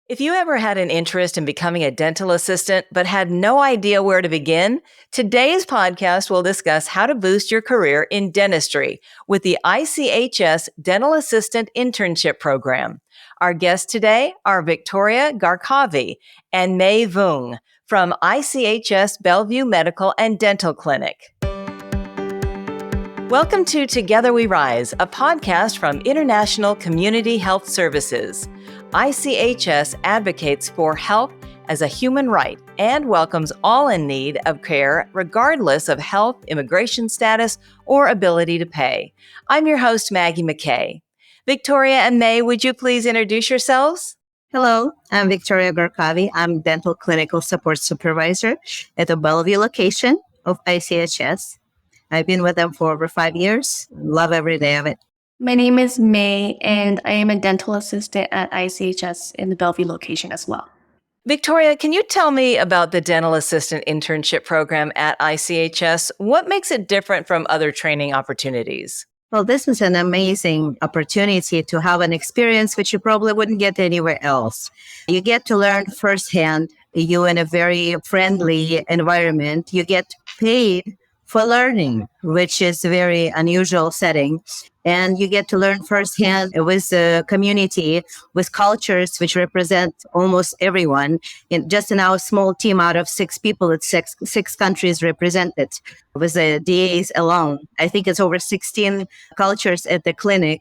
If you ever had an interest in becoming a dental assistant but had no idea where to begin, today's podcast will discuss how to boost your career in dentistry with the ICHS Dental Assistant Internship Program. Our guests today are Viktoriya Garkavi and Mei Vuong from ICHS Bellevue Medical and Dental Clinic. Welcome to Together We Rise, a podcast from International Community Health Services. ICHS advocates for health as a human right and welcomes all in need of care, regardless of health, immigration status, or ability to pay. I'm your host, Maggie McKay. Viktoriya and Mei, would you please introduce yourselves? Hello, I'm Viktoriya Garkavi. I'm Dental Clinical Support Supervisor at the Bellevue location of ICHS. I've been with them for over 5 years. Love every day of it. My name is Mei, and I am a dental assistant at ICHS in the Bellevue location as well. Viktoriya, can you tell me about the Dental Assistant Internship Program at ICHS? What makes it different from other training opportunities? Well, this is an amazing opportunity to have an experience which you probably wouldn't get anywhere else. You get to learn firsthand. You in a very friendly environment. You get paid for learning, which is a very unusual setting. And you get to learn firsthand with a community, with cultures which represent almost everyone. Just in our small team out of 6 people, it's six countries represented. With the DAs alone, I think it's over 16 cultures at the clinic.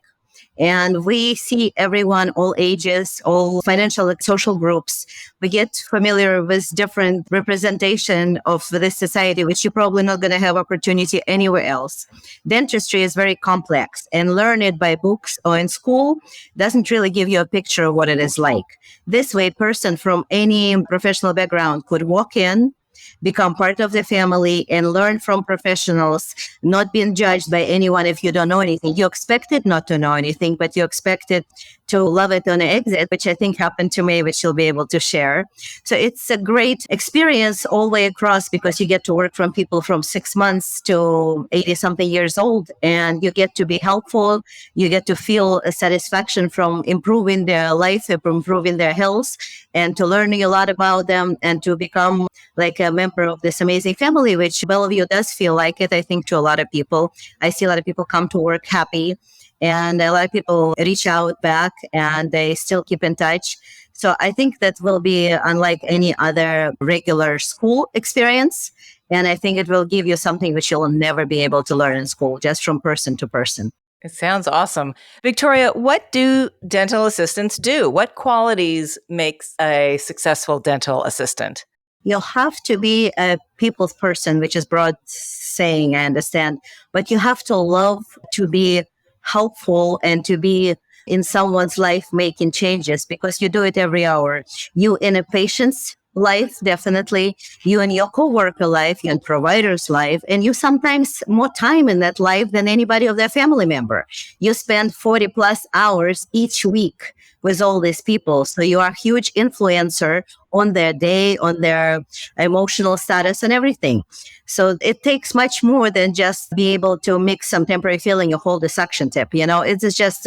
And we see everyone, all ages, all financial and social groups. We get familiar with different representation of this society, which you're probably not going to have opportunity anywhere else. Dentistry is very complex, and learn it by books or in school doesn't really give you a picture of what it is like. This way, a person from any professional background could walk in, become part of the family, and learn from professionals, not being judged by anyone if you don't know anything. You're expected not to know anything, but you're expected to love it on the exit, which I think happened to me, which you'll be able to share. So it's a great experience all the way across because you get to work from people from 6 months to 80-something years old, and you get to be helpful. You get to feel a satisfaction from improving their life, improving their health, and to learning a lot about them and to become like a member of this amazing family, which Bellevue does feel like it, I think, to a lot of people. I see a lot of people come to work happy, and a lot of people reach out back and they still keep in touch. So I think that will be unlike any other regular school experience. And I think it will give you something which you'll never be able to learn in school, just from person to person. It sounds awesome. Viktoriya, what do dental assistants do? What qualities makes a successful dental assistant? You'll have to be a people's person, which is broad saying, I understand, but you have to love to be helpful and to be in someone's life making changes because you do it every hour. You in a patient's life, definitely, you in your coworker life, you in provider's life, and you sometimes more time in that life than anybody of their family member. You spend 40 plus hours each week with all these people. So you are a huge influencer on their day, on their emotional status and everything. So it takes much more than just be able to mix some temporary filling or hold a suction tip. You know, it's just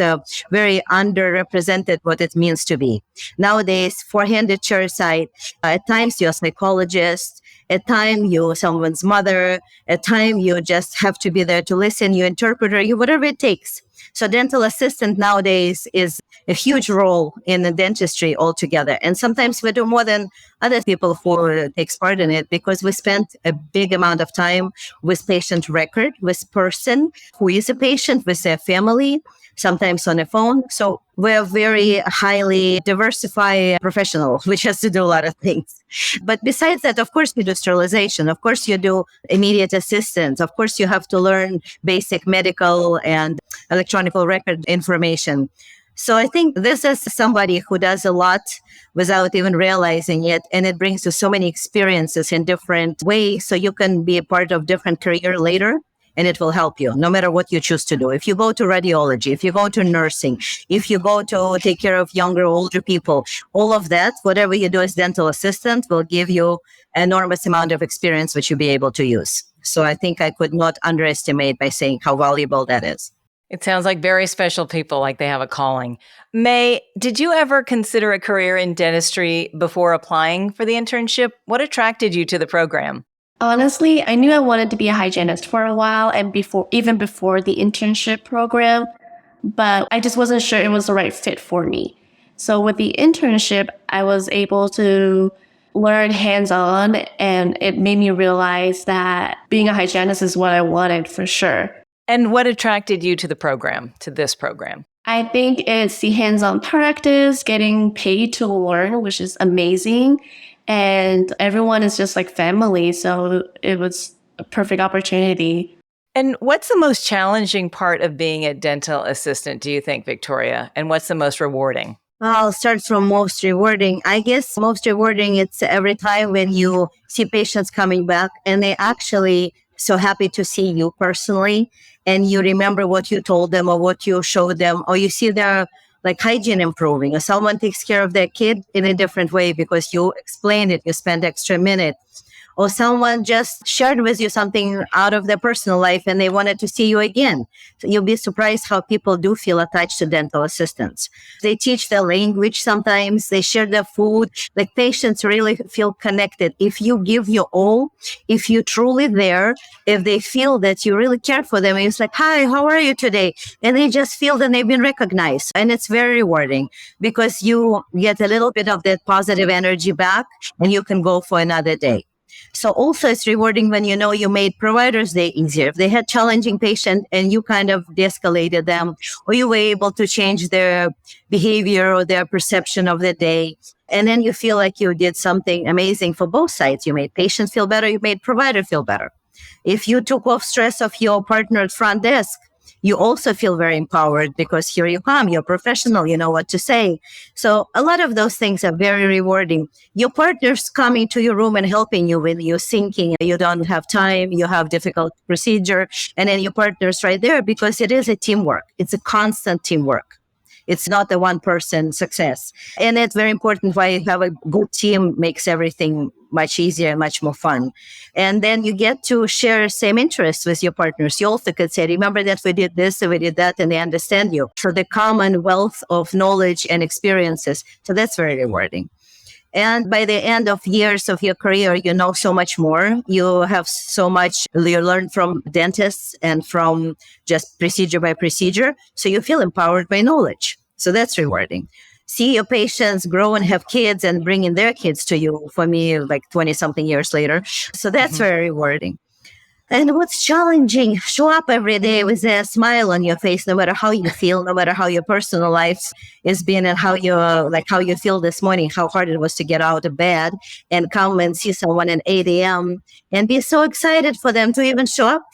very underrepresented what it means to be. Nowadays, four-handed chairside, at times you're a psychologist, at times you're someone's mother, at times you just have to be there to listen, you interpreter, you whatever it takes. So dental assistant nowadays is a huge role in the dentistry altogether. And sometimes we do more than other people who takes part in it because we spend a big amount of time with patient record, with person who is a patient, with their family, sometimes on the phone. So we're very highly diversified professional, which has to do a lot of things. But besides that, of course, you do sterilization. Of course, you do immediate assistance. Of course, you have to learn basic medical and electronic record information. So I think this is somebody who does a lot without even realizing it. And it brings you so many experiences in different ways. So you can be a part of different career later. And it will help you no matter what you choose to do. If you go to radiology, if you go to nursing, if you go to take care of younger, older people, all of that, whatever you do as dental assistant will give you an enormous amount of experience which you'll be able to use. So I think I could not underestimate by saying how valuable that is. It sounds like very special people, like they have a calling. Mei, did you ever consider a career in dentistry before applying for the internship? What attracted you to the program? Honestly, I knew I wanted to be a hygienist for a while and even before the internship program, but I just wasn't sure it was the right fit for me. So with the internship, I was able to learn hands-on, and it made me realize that being a hygienist is what I wanted for sure. And what attracted you to the program, to this program? I think it's the hands-on practice, getting paid to learn, which is amazing. And everyone is just like family. So it was a perfect opportunity. And what's the most challenging part of being a dental assistant, do you think, Viktoriya? And what's the most rewarding? I'll start from most rewarding. I guess most rewarding, it's every time when you see patients coming back and they actually so happy to see you personally, and you remember what you told them or what you showed them, or you see their like hygiene improving, or someone takes care of their kid in a different way because you explained it, you spent extra minute, or someone just shared with you something out of their personal life and they wanted to see you again. So you'll be surprised how people do feel attached to dental assistants. They teach their language sometimes, they share their food. Like patients really feel connected. If you give your all, if you're truly there, if they feel that you really care for them, it's like, hi, how are you today? And they just feel that they've been recognized. And it's very rewarding because you get a little bit of that positive energy back and you can go for another day. So also it's rewarding when you know you made providers' day easier. If they had challenging patient and you kind of de-escalated them, or you were able to change their behavior or their perception of the day, and then you feel like you did something amazing for both sides. You made patients feel better, you made provider feel better. If you took off stress of your partner at front desk, you also feel very empowered because here you come, you're professional, you know what to say. So a lot of those things are very rewarding. Your partner's coming to your room and helping you when you're sinking, you don't have time, you have difficult procedure, and then your partner's right there because it is a teamwork. It's a constant teamwork. It's not a one-person success. And it's very important why you have a good team makes everything much easier and much more fun. And then you get to share same interests with your partners. You also could say, remember that we did this and we did that, and they understand you. So the common wealth of knowledge and experiences. So that's very rewarding. And by the end of years of your career, you know so much more. You have so much you learn from dentists and from just procedure by procedure. So you feel empowered by knowledge. So that's rewarding. See your patients grow and have kids and bring in their kids to you. For me, like 20 something years later. So that's very rewarding. And what's challenging, show up every day with a smile on your face, no matter how you feel, no matter how your personal life is been and how you feel this morning, how hard it was to get out of bed and come and see someone at 8 a.m. and be so excited for them to even show up.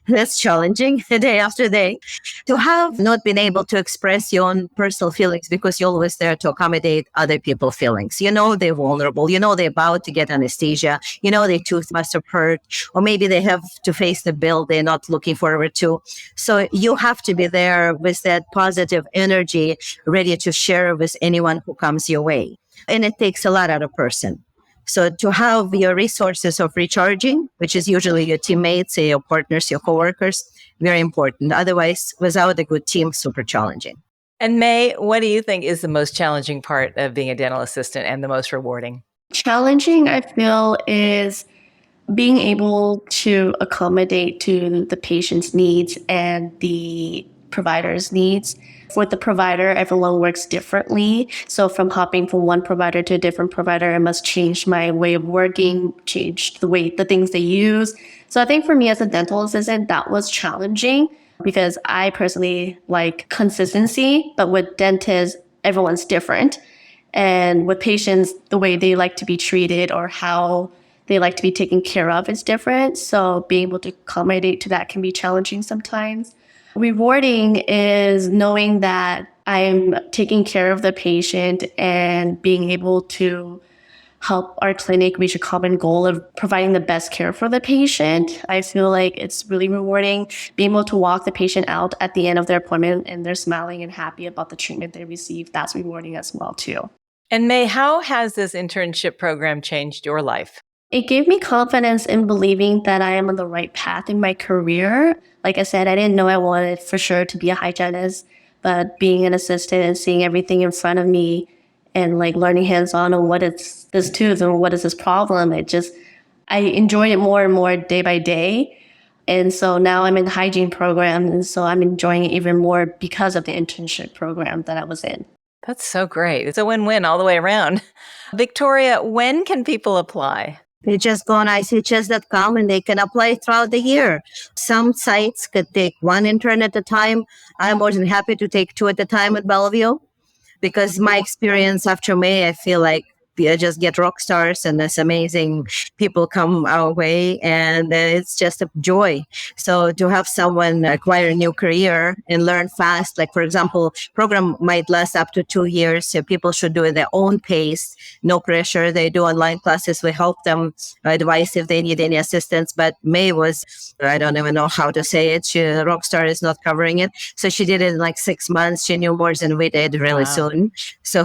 That's challenging day after day. To have not been able to express your own personal feelings because you're always there to accommodate other people's feelings. You know they're vulnerable. You know they're about to get anesthesia. You know their tooth must have hurt. Or maybe they have to face the bill they're not looking forward to. So you have to be there with that positive energy, ready to share with anyone who comes your way. And it takes a lot out of a person. So to have your resources of recharging, which is usually your teammates, your partners, your coworkers, very important. Otherwise, without a good team, super challenging. And Mei, what do you think is the most challenging part of being a dental assistant and the most rewarding? Challenging, I feel, is being able to accommodate to the patient's needs and the provider's needs. With the provider, everyone works differently. So from hopping from one provider to a different provider, I must change my way of working, change the things they use. So I think for me as a dental assistant, that was challenging because I personally like consistency, but with dentists, everyone's different. And with patients, the way they like to be treated or how they like to be taken care of is different. So being able to accommodate to that can be challenging sometimes. Rewarding is knowing that I'm taking care of the patient and being able to help our clinic reach a common goal of providing the best care for the patient. I feel like it's really rewarding being able to walk the patient out at the end of their appointment and they're smiling and happy about the treatment they received. That's rewarding as well, too. And Mei, how has this internship program changed your life? It gave me confidence in believing that I am on the right path in my career. Like I said, I didn't know I wanted for sure to be a hygienist, but being an assistant and seeing everything in front of me and like learning hands-on on what is this tooth and what is this problem, I enjoyed it more and more day by day. And so now I'm in the hygiene program, and so I'm enjoying it even more because of the internship program that I was in. That's so great. It's a win-win all the way around. Viktoriya, when can people apply? They just go on ICHS.com and they can apply throughout the year. Some sites could take one intern at a time. I'm more than happy to take two at a time at Bellevue, because my experience after May, I feel like we just get rock stars and this amazing people come our way, and it's just a joy. So to have someone acquire a new career and learn fast, like for example, program might last up to 2 years. So people should do it at their own pace, no pressure. They do online classes. We help them, advise if they need any assistance. But May was, I don't even know how to say it. Rockstar is not covering it. So she did it in like 6 months. She knew more than we did really soon. So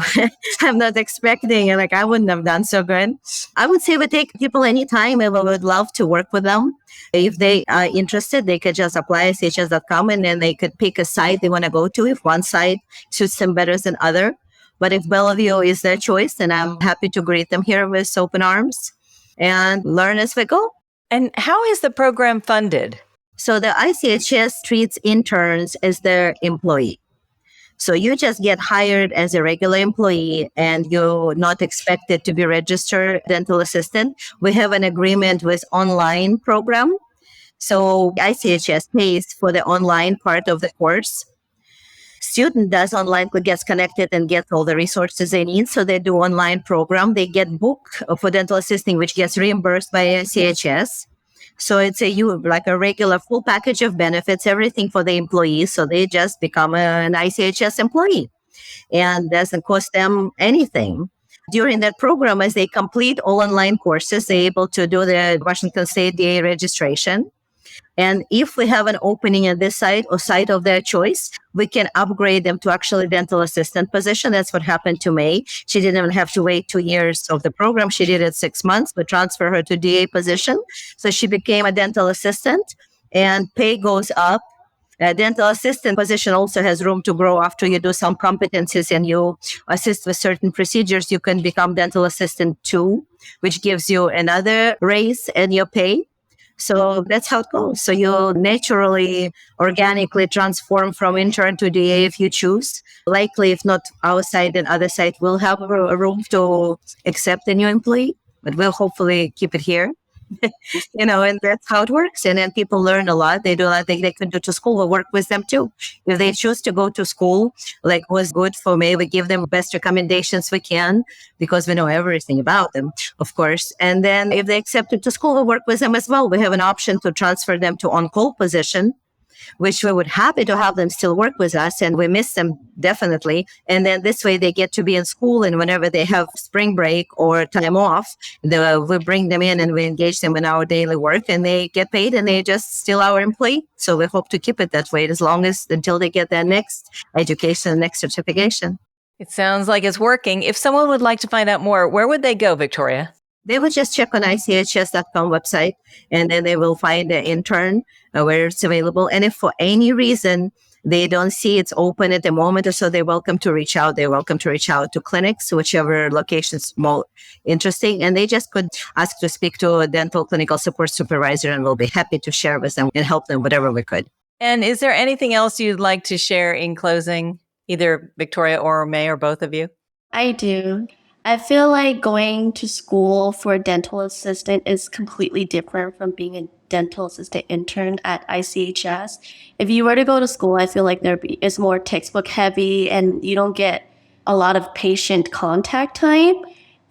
I'm not expecting, like, I wouldn't have done so good. I would say we take people anytime, and we would love to work with them. If they are interested, they could just apply at chs.com, and then they could pick a site they want to go to if one site suits them better than other. But if Bellevue is their choice, then I'm happy to greet them here with open arms and learn as we go. And how is the program funded? So the ICHS treats interns as their employee. So you just get hired as a regular employee, and you're not expected to be registered dental assistant. We have an agreement with online program. So ICHS pays for the online part of the course. Student does online, gets connected and gets all the resources they need. So they do online program. They get book for dental assisting, which gets reimbursed by ICHS. So it's like a regular full package of benefits, everything for the employees. So they just become an ICHS employee, and doesn't cost them anything. During that program, as they complete all online courses, they're able to do the Washington State DA registration. And if we have an opening at this site or site of their choice, we can upgrade them to actually dental assistant position. That's what happened to May. She didn't even have to wait 2 years of the program. She did it 6 months, but transfer her to DA position. So she became a dental assistant, and pay goes up. A dental assistant position also has room to grow after you do some competencies and you assist with certain procedures. You can become dental assistant 2, which gives you another raise in your pay. So that's how it goes. So you naturally, organically transform from intern to DA if you choose. Likely, if not our side, then other side will have a room to accept a new employee, but we'll hopefully keep it here. And that's how it works. And then people learn a lot. They do a lot. They can do to school. We'll work with them too. If they choose to go to school, like was good for me, we give them best recommendations we can, because we know everything about them, of course. And then if they accept it to school, we'll work with them as well. We have an option to transfer them to on-call position, which we would happy to have them still work with us, and we miss them definitely. And then this way they get to be in school, and whenever they have spring break or time off, we bring them in and we engage them in our daily work, and they get paid, and they just still our employee. So we hope to keep it that way until they get their next education, next certification. It sounds like it's working. If someone would like to find out more, where would they go, Viktoriya? They would just check on ICHS.com website, and then they will find the intern where it's available. And if for any reason they don't see it's open at the moment or so, they're welcome to reach out. They're welcome to reach out to clinics, whichever location's more interesting. And they just could ask to speak to a dental clinical support supervisor, and we'll be happy to share with them and help them whatever we could. And is there anything else you'd like to share in closing, either Viktoriya or May or both of you? I do. I feel like going to school for a dental assistant is completely different from being a dental assistant intern at ICHS. If you were to go to school, I feel like it's more textbook heavy and you don't get a lot of patient contact time,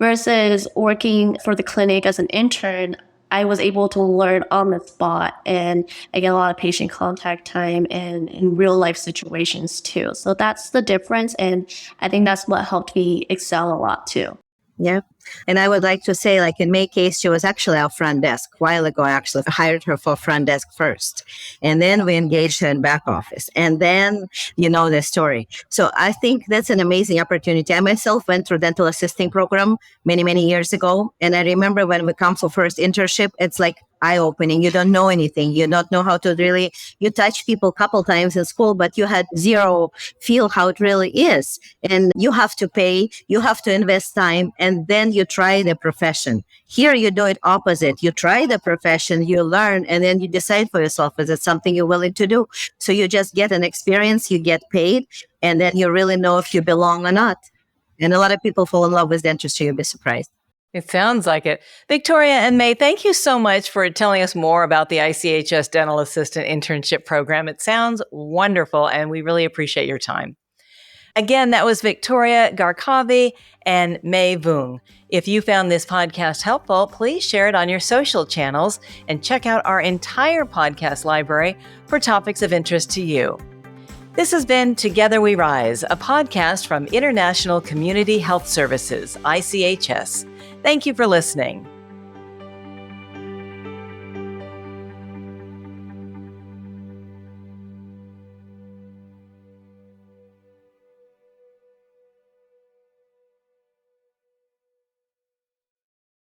versus working for the clinic as an intern. I was able to learn on the spot, and I get a lot of patient contact time and in real life situations too. So that's the difference. And I think that's what helped me excel a lot too. Yeah. And I would like to say, like in May's case, she was actually our front desk. A while ago, I actually hired her for front desk first. And then we engaged her in back office. And then you know the story. So I think that's an amazing opportunity. I myself went through dental assisting program many, many years ago. And I remember when we come for first internship, it's like eye-opening. You don't know anything. You don't know how to really, you touch people a couple times in school, but you had zero feel how it really is. And you have to pay, you have to invest time, and then you try the profession. Here you do it opposite. You try the profession, you learn, and then you decide for yourself, is it something you're willing to do? So you just get an experience, you get paid, and then you really know if you belong or not. And a lot of people fall in love with dentistry, you'll be surprised. It sounds like it. Viktoriya and Mei, thank you so much for telling us more about the ICHS Dental Assistant Internship Program. It sounds wonderful, and we really appreciate your time. Again, that was Viktoriya Garkavi and Mei Vuong. If you found this podcast helpful, please share it on your social channels and check out our entire podcast library for topics of interest to you. This has been Together We Rise, a podcast from International Community Health Services, ICHS. Thank you for listening.